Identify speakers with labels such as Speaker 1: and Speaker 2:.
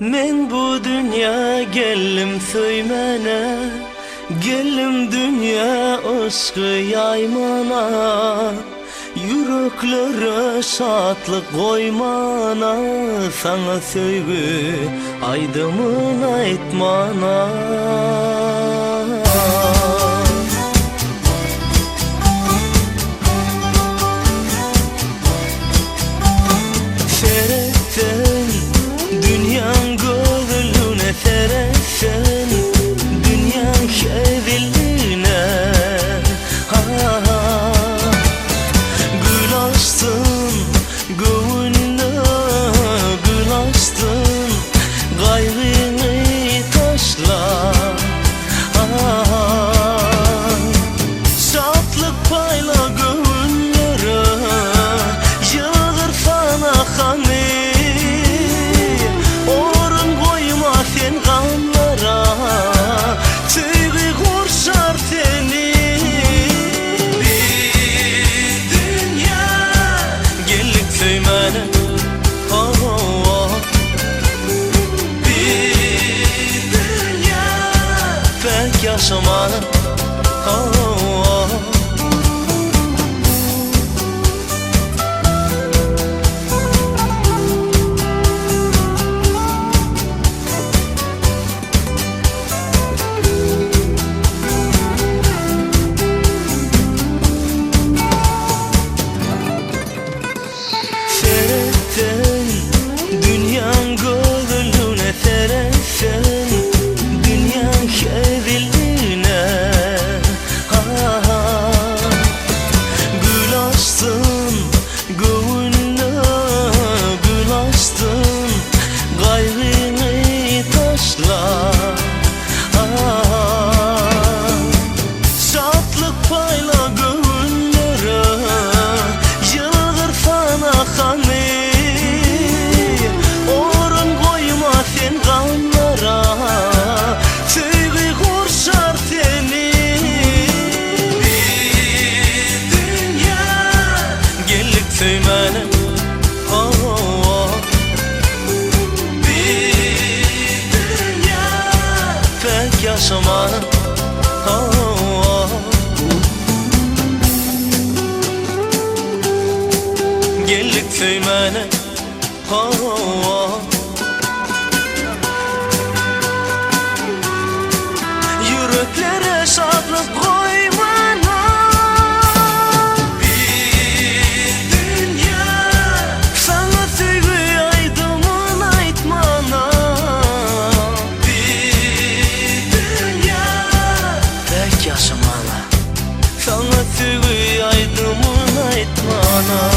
Speaker 1: Men bu dünya geldim söymene, geldim dünya aşkı yaymana, yüreklere şatlık koymana, sana söygü aydımın aytmana. Seretsen dünyan gözlüğüne, seretsen dünyan kevilliğine, gül açtın göğünde, gül açtın gayrını taşla, şatlık payla göğünlere, yağır sana hani, orun koyma sen gamlara, tüyü kurşar seni. Bir dünya gellik söymene, bir dünya pek yaşamana. Seretsen dünyan gözlüğüne, seretsen dünyan kevilliğine, gül açtın göğünde, gül açtın gayrını taşla, şatlık payla göğünlere, yağır sana hani, orun koyma sen gamlara, tüyü kurşar seni. Bir dünya gellik söymene, bir dünya pek yaşamana. Gellik söymene, yüreklere şatlık koymana. Bir dünya sana söygü aydımın aytmana. Bir dünya pek yaşamana, sana söygü aydımın aytmana.